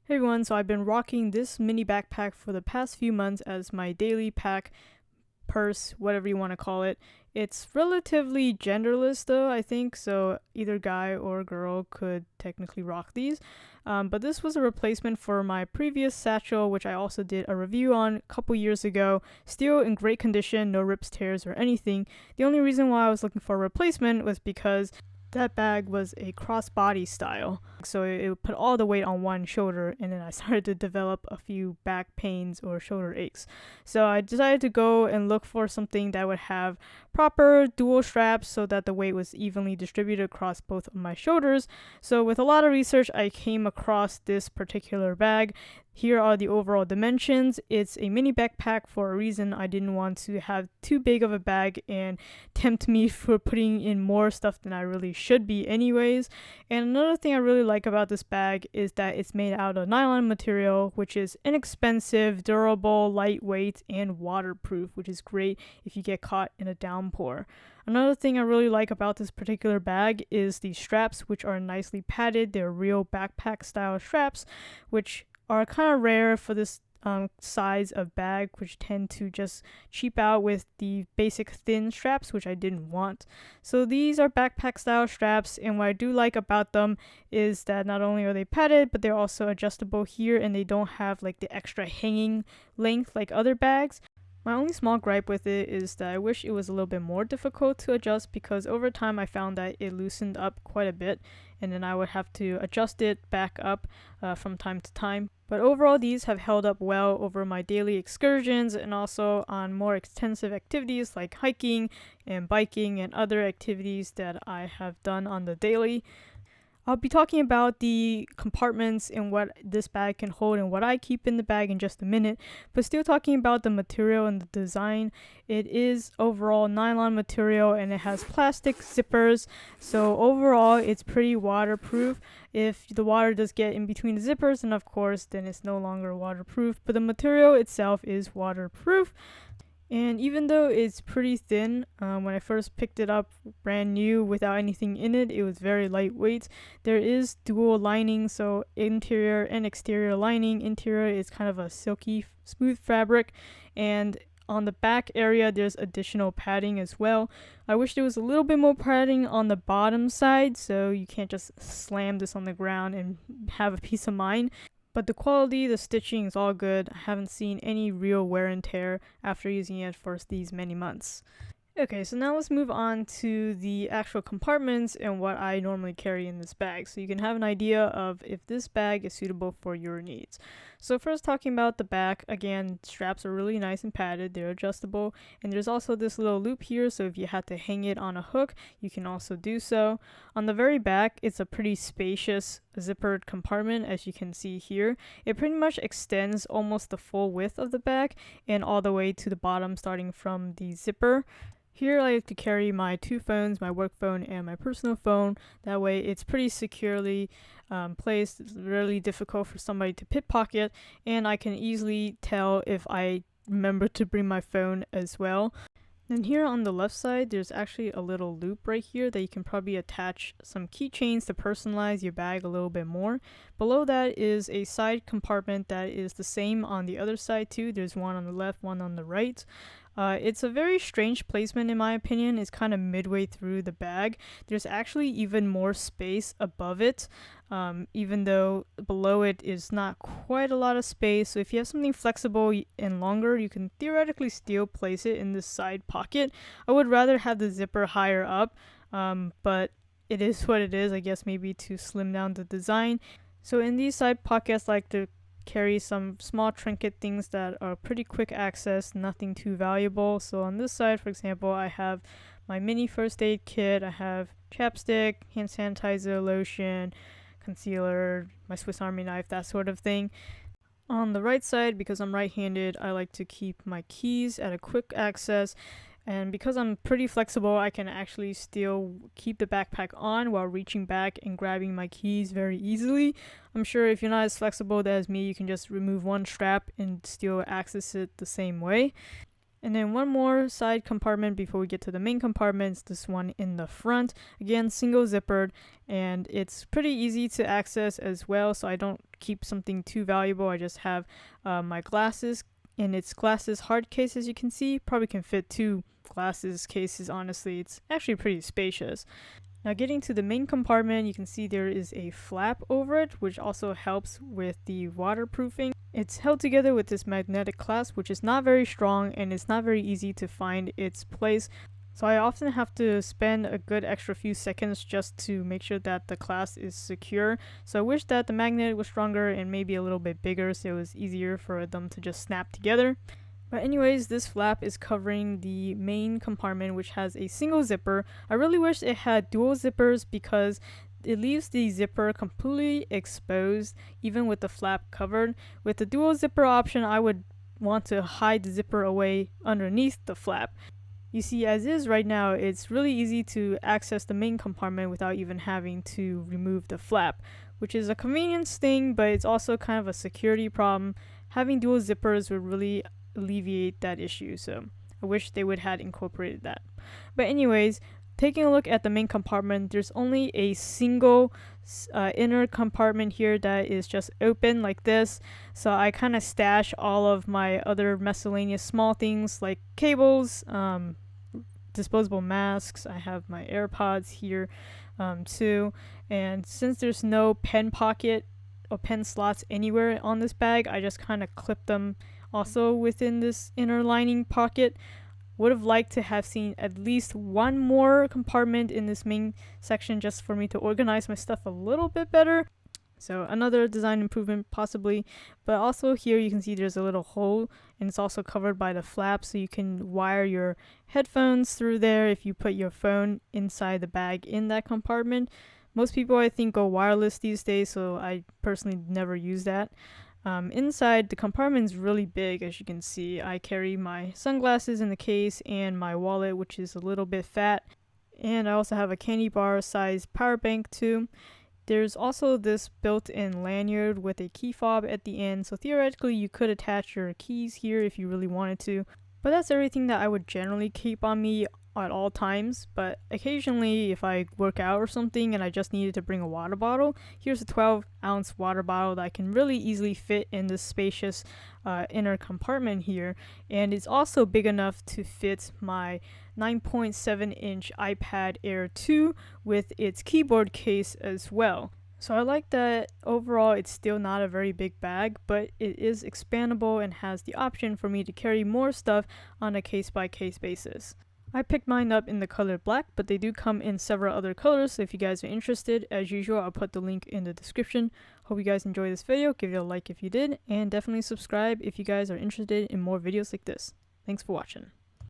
Hey everyone, so I've been rocking this mini backpack for the past few months as my daily pack, purse, whatever you want to call it. It's relatively genderless though, I think, so either guy or girl could technically rock these. But this was a replacement for my previous satchel, which I also did a review on a couple years ago. Still in great condition, no rips, tears, or anything. The only reason why I was looking for a replacement was because that bag was a crossbody style, so it would put all the weight on one shoulder, and then I started to develop a few back pains or shoulder aches. So I decided to go and look for something that would have proper dual straps so that the weight was evenly distributed across both of my shoulders. So with a lot of research, I came across this particular bag. Here are the overall dimensions. It's a mini backpack for a reason. I didn't want to have too big of a bag and tempt me for putting in more stuff than I really should be anyways. And another thing I really like about this bag is that it's made out of nylon material, which is inexpensive, durable, lightweight, and waterproof, which is great if you get caught in a downpour. Another thing I really like about this particular bag is the straps, which are nicely padded. They're real backpack style straps, which are kind of rare for this size of bag, which tend to just cheap out with the basic thin straps, which I didn't want. So these are backpack style straps, and what I do like about them is that not only are they padded, but they're also adjustable here, and they don't have like the extra hanging length like other bags. My only small gripe with it is that I wish it was a little bit more difficult to adjust, because over time I found that it loosened up quite a bit, and then I would have to adjust it back up from time to time. But overall, these have held up well over my daily excursions and also on more extensive activities like hiking and biking and other activities that I have done on the daily. I'll be talking about the compartments and what this bag can hold and what I keep in the bag in just a minute, but still talking about the material and the design. It is overall nylon material and it has plastic zippers, so overall it's pretty waterproof. If the water does get in between the zippers, and of course then it's no longer waterproof, but the material itself is waterproof. And even though it's pretty thin, when I first picked it up brand new without anything in it, it was very lightweight. There is dual lining, so interior and exterior lining. Interior is kind of a silky, smooth fabric, and on the back area there's additional padding as well. I wish there was a little bit more padding on the bottom side, so you can't just slam this on the ground and have a peace of mind. But the quality, the stitching is all good. I haven't seen any real wear and tear after using it for these many months. Okay, so now let's move on to the actual compartments and what I normally carry in this bag, so you can have an idea of if this bag is suitable for your needs. So first, talking about the back, again, straps are really nice and padded, they're adjustable, and there's also this little loop here, so if you had to hang it on a hook, you can also do so. On the very back, it's a pretty spacious zippered compartment, as you can see here. It pretty much extends almost the full width of the bag and all the way to the bottom, starting from the zipper. Here I like to carry my two phones, my work phone and my personal phone. That way it's pretty securely placed. It's really difficult for somebody to pickpocket, and I can easily tell if I remember to bring my phone as well. Then here on the left side, there's actually a little loop right here that you can probably attach some keychains to personalize your bag a little bit more. Below that is a side compartment that is the same on the other side too. There's one on the left, one on the right. It's a very strange placement in my opinion. It's kind of midway through the bag. There's actually even more space above it, even though below it is not quite a lot of space. So if you have something flexible and longer, you can theoretically still place it in this side pocket. I would rather have the zipper higher up, but it is what it is, I guess, maybe to slim down the design. So in these side pockets, I like to carry some small trinket things that are pretty quick access, nothing too valuable. So on this side, for example, I have my mini first aid kit, I have chapstick, hand sanitizer, lotion, concealer, my Swiss Army knife, that sort of thing. On the right side, because I'm right-handed, I like to keep my keys at a quick access. And because I'm pretty flexible, I can actually still keep the backpack on while reaching back and grabbing my keys very easily. I'm sure if you're not as flexible as me, you can just remove one strap and still access it the same way. And then one more side compartment before we get to the main compartments, this one in the front. Again, single zippered, and it's pretty easy to access as well, so I don't keep something too valuable. I just have my glasses, and it's glasses hard case, as you can see. Probably can fit 2 glasses cases, honestly. It's actually pretty spacious. Now getting to the main compartment, you can see there is a flap over it, which also helps with the waterproofing. It's held together with this magnetic clasp, which is not very strong, and it's not very easy to find its place. So I often have to spend a good extra few seconds just to make sure that the clasp is secure. So I wish that the magnet was stronger and maybe a little bit bigger, so it was easier for them to just snap together. But anyways, this flap is covering the main compartment, which has a single zipper. I really wish it had dual zippers because it leaves the zipper completely exposed, even with the flap covered. With the dual zipper option, I would want to hide the zipper away underneath the flap. You see, as is right now, it's really easy to access the main compartment without even having to remove the flap, which is a convenience thing, but it's also kind of a security problem. Having dual zippers would really alleviate that issue, so I wish they would have incorporated that. But anyways, taking a look at the main compartment, there's only a single inner compartment here that is just open like this, so I kind of stash all of my other miscellaneous small things like cables, disposable masks. I have my AirPods here too, and since there's no pen pocket or pen slots anywhere on this bag, I just kind of clip them also within this inner lining pocket. Would have liked to have seen at least one more compartment in this main section just for me to organize my stuff a little bit better. So another design improvement possibly. But also here you can see there's a little hole, and it's also covered by the flap, so you can wire your headphones through there if you put your phone inside the bag in that compartment. Most people, I think, go wireless these days, so I personally never use that. Inside, the compartment is really big, as you can see. I carry my sunglasses in the case and my wallet, which is a little bit fat. And I also have a candy bar size power bank too. There's also this built-in lanyard with a key fob at the end, so theoretically you could attach your keys here if you really wanted to. But that's everything that I would generally keep on me at all times. But occasionally, if I work out or something and I just needed to bring a water bottle, here's a 12-ounce water bottle that I can really easily fit in this spacious inner compartment here. And it's also big enough to fit my 9.7-inch iPad Air 2 with its keyboard case as well. So I like that overall it's still not a very big bag, but it is expandable and has the option for me to carry more stuff on a case-by-case basis. I picked mine up in the color black, but they do come in several other colors, so if you guys are interested, as usual, I'll put the link in the description. Hope you guys enjoyed this video. Give it a like if you did, and definitely subscribe if you guys are interested in more videos like this. Thanks for watching.